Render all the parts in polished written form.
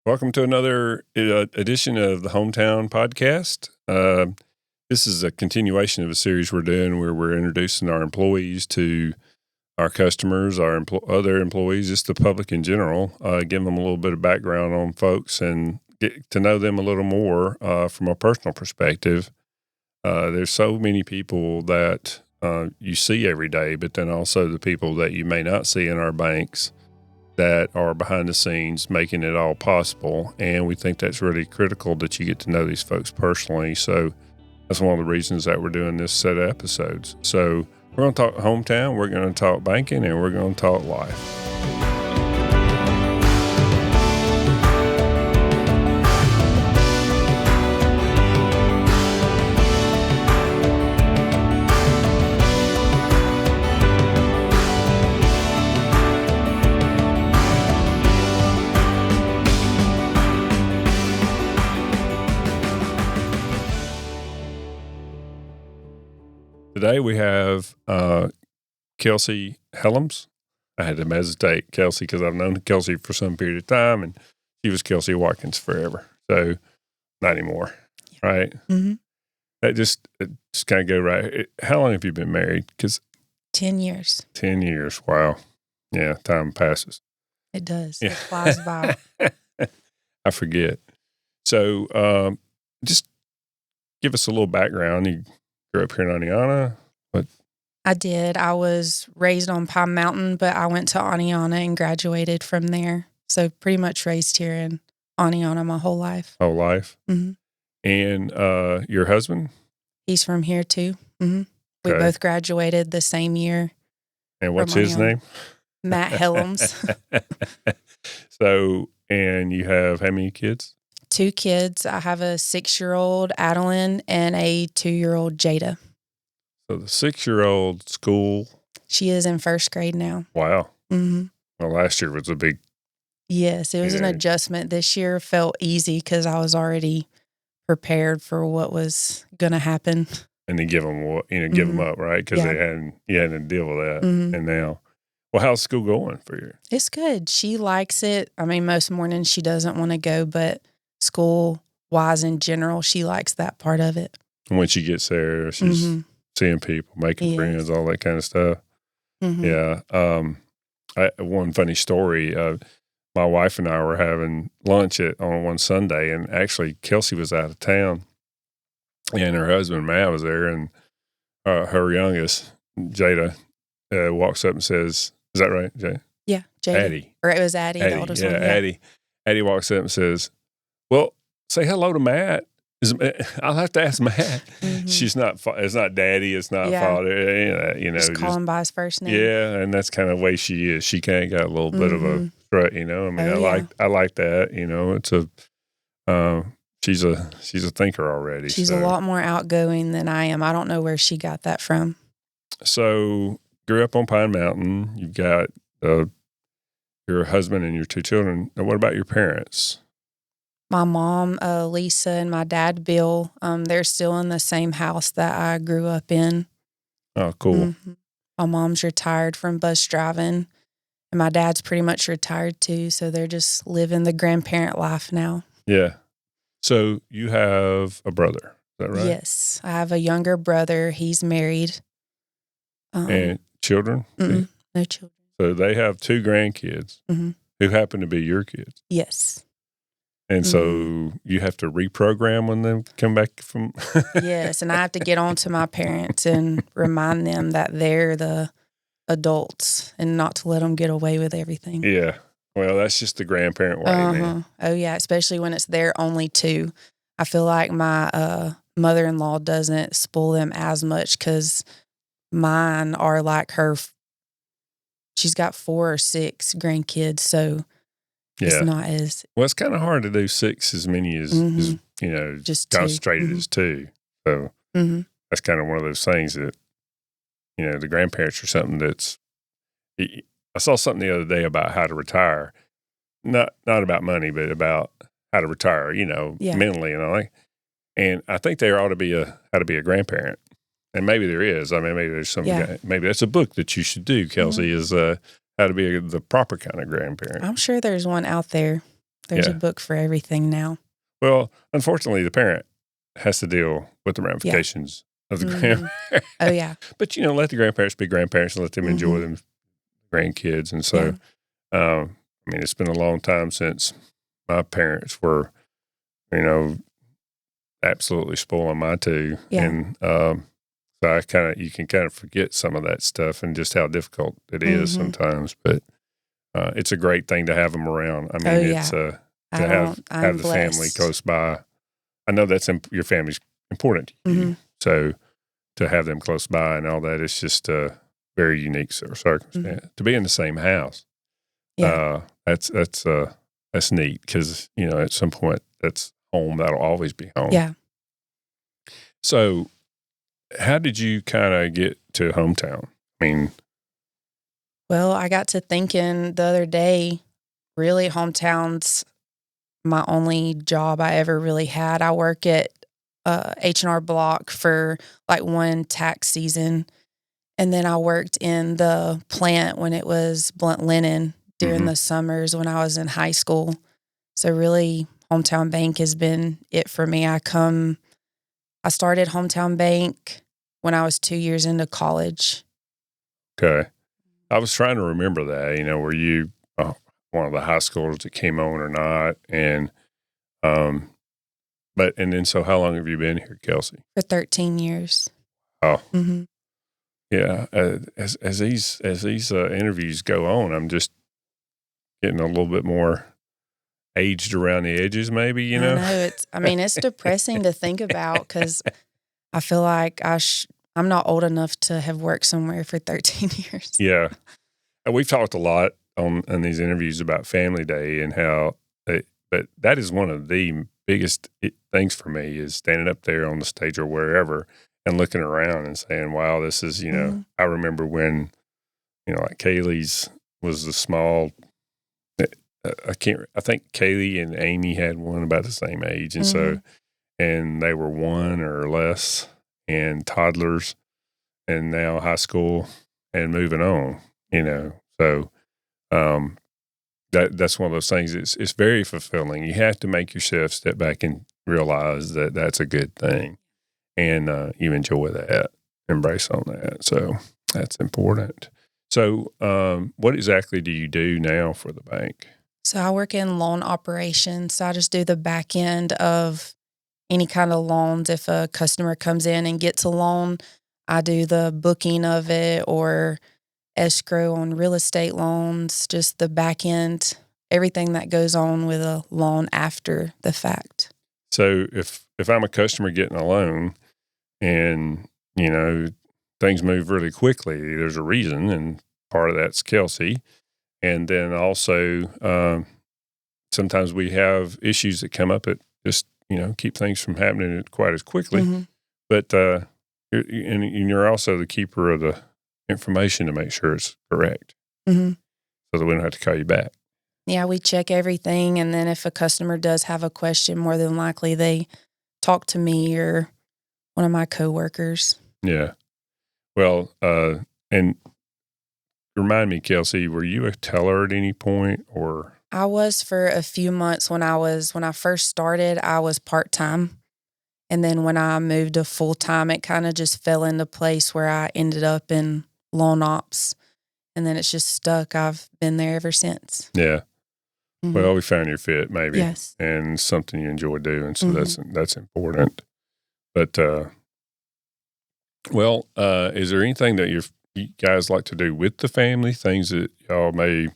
Welcome to another edition of the HomeTown podcast. This is a continuation of a series we're doing where we're introducing our employees to our customers, our other employees, just the public in general, giving them a little bit of background on folks and get to know them a little more from a personal perspective. There's so many people that you see every day, but then also the people that you may not see in our banks that are behind the scenes making it all possible. And we think that's really critical that you get to know these folks personally. So that's one of the reasons that we're doing this set of episodes. So we're going to talk HomeTown, we're going to talk banking, and we're going to talk life. Today we have Kelsey Hellums. I had to hesitate, Kelsey, because I've known Kelsey for some period of time, and she was Kelsey Watkins forever. So not anymore, right? Mm-hmm. That just kind of go right. How long have you been married? 10 years. 10 years. Wow. Yeah, time passes. It does. Yeah. It flies by. I forget. So just give us a little background. You grew up here in Aniana? What? I did. I was raised on Pine Mountain, but I went to Aniana and graduated from there. So pretty much raised here in Aniana my whole life. Whole life? Mm-hmm. And your husband? He's from here too. Mm-hmm. We Okay. both graduated the same year. And what's from his Aniana. name? Matt Hellums. So, and you have how many kids? 2 kids. I have a 6-year-old Adeline and a 2-year-old Jada. So the 6-year-old school. She is in 1st grade now. Wow. Mm-hmm. Well, last year was a big. Yes, it was an adjustment. This year felt easy because I was already prepared for what was going to happen. And you give them, give them up, right? Because you hadn't to deal with that. Mm-hmm. And now, well, how's school going for you? It's good. She likes it. I mean, most mornings she doesn't want to go, but school-wise in general, she likes that part of it. And when she gets there, she's seeing people, making friends, all that kind of stuff. Mm-hmm. Yeah. One funny story. My wife and I were having lunch on one Sunday, and actually Kelsey was out of town, and her husband Matt was there, and her youngest Jada walks up and says, "Is that right, Jada?" Yeah, Jada. Addie. Or it was Addie, the oldest one. Yeah, Addie. Addie walks up and says, "Well, say hello to Matt. I'll have to ask Matt." Mm-hmm. She's not. It's not Daddy. It's not Father. Just call him by his first name. Yeah, and that's kind of the way she is. She kind of got a little bit of a strut. I mean, I like that. It's a. She's a thinker already. She's a lot more outgoing than I am. I don't know where she got that from. So grew up on Pine Mountain. You've got your husband and your 2 children. Now, what about your parents? My mom, Lisa, and my dad, Bill, they're still in the same house that I grew up in. Oh, cool. Mm-hmm. My mom's retired from bus driving, and my dad's pretty much retired too, so they're just living the grandparent life now. Yeah. So you have a brother, is that right? Yes. I have a younger brother. He's married. And children? No children. So they have 2 grandkids who happen to be your kids. Yes. And so you have to reprogram when they come back from. Yes, and I have to get on to my parents and remind them that they're the adults and not to let them get away with everything. Yeah. Well, that's just the grandparent way, man. Oh, yeah, especially when it's their only 2. I feel like my mother-in-law doesn't spoil them as much because mine are like her. She's got 4 or 6 grandkids, so it's not as. Well, it's kind of hard to do 6 as many as just concentrated as 2. So that's kind of one of those things that, the grandparents are something that's. I saw something the other day about how to retire, not about money, but about how to retire, mentally and all that. And I think there ought to be how to be a grandparent. And maybe there is. I mean, maybe there's some. Yeah. Maybe that's a book that you should do, Kelsey. Is how to be the proper kind of grandparent. I'm sure there's one out there. There's a Yeah. book for everything now. Well, unfortunately, the parent has to deal with the ramifications of the grandparent. Oh, yeah. But, let the grandparents be grandparents and let them enjoy them grandkids. And so, it's been a long time since my parents were, absolutely spoiling my two. Yeah. And so you can kind of forget some of that stuff and just how difficult it is sometimes. But it's a great thing to have them around. I mean, it's to have the family close by. I know your family's important to you. So to have them close by and all that, it's just a very unique circumstance. To be in the same house, that's neat because, at some point that's home. That'll always be home. Yeah. So how did you kind of get to HomeTown? I mean, well, I got to thinking the other day, really HomeTown's my only job I ever really had. I work at H&R Block for like one tax season. And then I worked in the plant when it was Blunt Linen during the summers when I was in high school. So really, HomeTown Bank has been it for me. I started HomeTown Bank when I was 2 years into college. Okay. I was trying to remember that, were you one of the high schoolers that came on or not? And, so how long have you been here, Kelsey? For 13 years. Oh, yeah. As these interviews go on, I'm just getting a little bit more aged around the edges, maybe, I know it's depressing to think about because I feel like I'm not old enough to have worked somewhere for 13 years. Yeah. And we've talked a lot in these interviews about Family Day and how, but that is one of the biggest things for me is standing up there on the stage or wherever and looking around and saying, wow, this is, I remember when, like Kaylee's was the small, I think Kaylee and Amy had one about the same age. And so, and they were one or less and toddlers and now high school and moving on, so, that's one of those things. It's very fulfilling. You have to make yourself step back and realize that that's a good thing, and you enjoy that, embrace on that. So that's important. So, what exactly do you do now for the bank? So I work in loan operations. So I just do the back end of any kind of loans. If a customer comes in and gets a loan, I do the booking of it or escrow on real estate loans, just the back end, everything that goes on with a loan after the fact. So if I'm a customer getting a loan and, things move really quickly, there's a reason, and part of that's Kelsey. And then also sometimes we have issues that come up that just, keep things from happening quite as quickly. But you're also the keeper of the information to make sure it's correct so that we don't have to call you back. Yeah, we check everything. And then if a customer does have a question, more than likely they talk to me or one of my coworkers. Yeah. Well, and remind me, Kelsey, were you a teller at any point or? I was for a few months when I first started, I was part-time. And then when I moved to full-time, it kind of just fell into place where I ended up in loan ops. And then it's just stuck. I've been there ever since. Yeah. Well, we found your fit maybe. Yes. And something you enjoy doing. So that's important. But, is there anything that you guys like to do with the family? Things that y'all may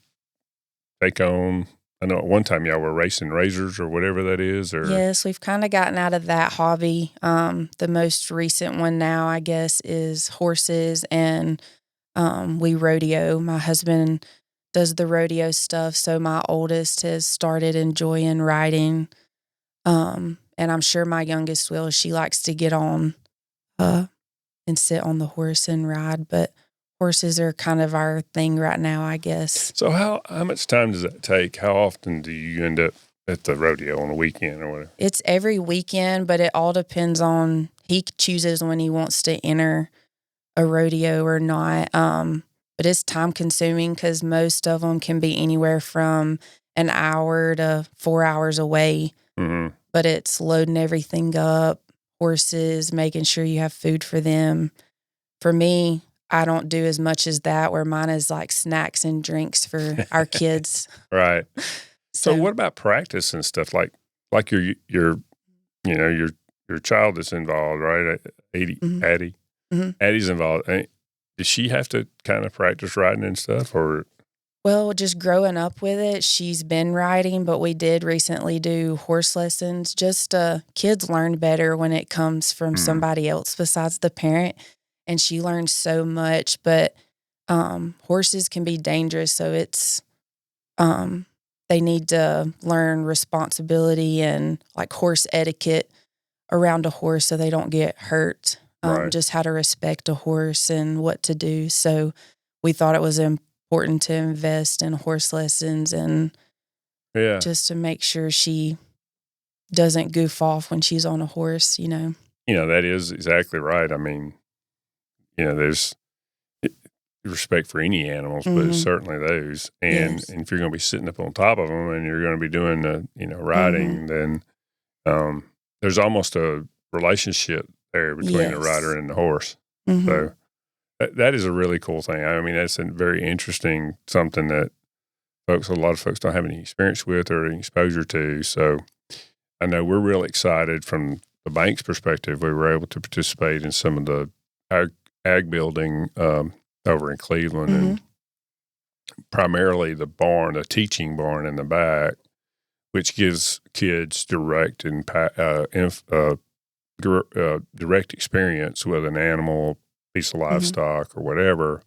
take on? I know at one time y'all were racing razors or whatever that is. Or yes, we've kind of gotten out of that hobby. The most recent one now, I guess, is horses, and we rodeo. My husband does the rodeo stuff, so my oldest has started enjoying riding, and I'm sure my youngest will. She likes to get on and sit on the horse and ride, but horses are kind of our thing right now, I guess. So how much time does that take? How often do you end up at the rodeo on a weekend or whatever? It's every weekend, but it all depends on, he chooses when he wants to enter a rodeo or not. But it's time consuming because most of them can be anywhere from an hour to 4 hours away, but it's loading everything up, horses, making sure you have food for them. For me, I don't do as much as that, where mine is like snacks and drinks for our kids. Right. So what about practice and stuff like your your child is involved, right? Addie. Addie's involved. Does she have to kind of practice riding and stuff, or? Well, just growing up with it, she's been riding, but we did recently do horse lessons. Just kids learn better when it comes from somebody else besides the parent, and she learns so much. But horses can be dangerous, so it's they need to learn responsibility and like horse etiquette around a horse so they don't get hurt. Right. Just how to respect a horse and what to do. So we thought it was important to invest in horse lessons and just to make sure she doesn't goof off when she's on a horse, That is exactly right. I mean, there's respect for any animals, but certainly those. And if you're going to be sitting up on top of them and you're going to be doing the, riding, then there's almost a relationship there between the rider and the horse. So that is a really cool thing. I mean, that's a very interesting something that a lot of folks don't have any experience with or any exposure to. So I know we're real excited from the bank's perspective. We were able to participate in some of the ag building over in Cleveland, and primarily the teaching barn in the back, which gives kids direct experience with an animal, piece of livestock or whatever.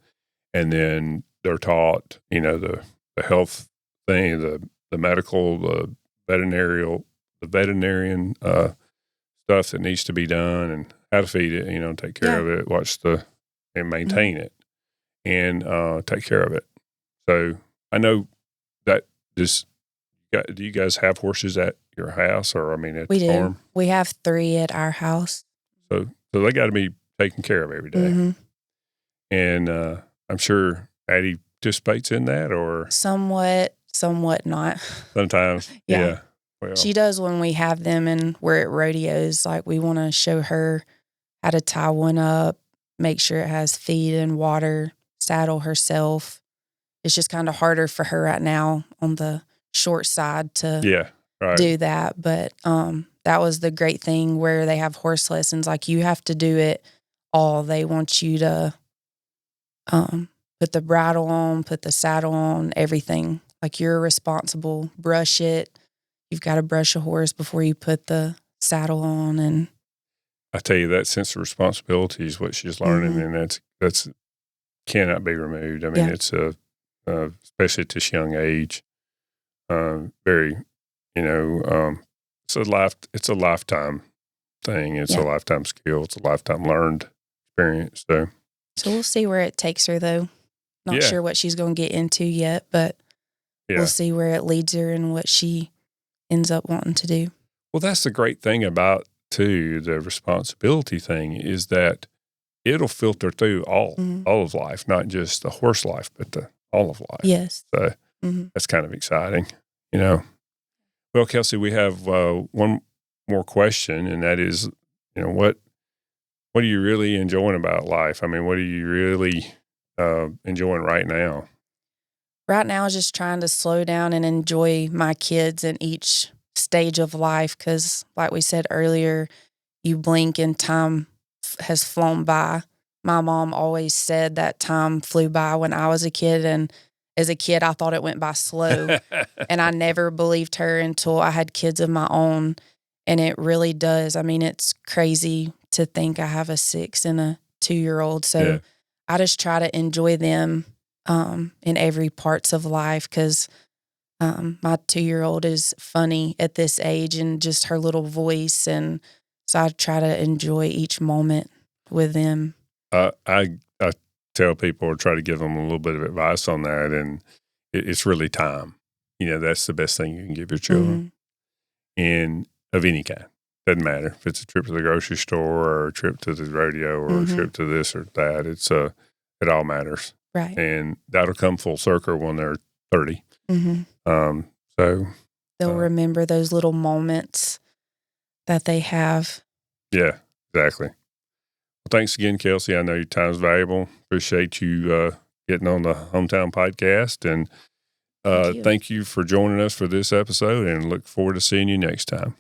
And then they're taught, the health thing, the medical, the veterinarian stuff that needs to be done, and how to feed it, take care of it, and maintain it, and take care of it. So I know that do you guys have horses at your house, or at the farm? We have 3 at our house. So they got to be taken care of every day. And I'm sure Addie participates in that, or somewhat not. Sometimes, yeah. Well, she does when we have them and we're at rodeos. Like, we want to show her how to tie one up, make sure it has feed and water, saddle herself. It's just kind of harder for her right now on the short side to do that. But that was the great thing where they have horse lessons. Like, you have to do it all. They want you to put the bridle on, put the saddle on, everything. Like, you're responsible. Brush it. You've got to brush a horse before you put the saddle on. And I tell you, that sense of responsibility is what she's learning, and that's cannot be removed. I mean, it's especially at this young age, very, it's a lifetime thing. It's a lifetime skill. It's a lifetime learned experience. So we'll see where it takes her, though. Not sure what she's going to get into yet, but we'll see where it leads her and what she ends up wanting to do. Well, that's the great thing about, too, the responsibility thing, is that it'll filter through all of life, not just the horse life, but all of life. Yes. So that's kind of exciting, Well, Kelsey, we have one more question, and that is, what are you really enjoying about life? I mean, what are you really enjoying right now? Right now, is just trying to slow down and enjoy my kids in each stage of life, because, like we said earlier, you blink and time has flown by. My mom always said that time flew by when I was a kid, and as a kid, I thought it went by slow, and I never believed her until I had kids of my own, and it really does. I mean, it's crazy to think I have a 6 and a 2-year-old, so I just try to enjoy them in every parts of life, because my 2-year-old is funny at this age, and just her little voice, and so I try to enjoy each moment with them. I tell people, or try to give them a little bit of advice on that, and it's really time. That's the best thing you can give your children, and of any kind. Doesn't matter if it's a trip to the grocery store or a trip to the rodeo or a trip to this or that. It all matters. Right. And that'll come full circle when they're 30. So So they'll remember those little moments that they have. Yeah, exactly. Well, thanks again, Kelsey. I know your time's valuable. Appreciate you getting on the HomeTown podcast. And thank you for joining us for this episode, and look forward to seeing you next time.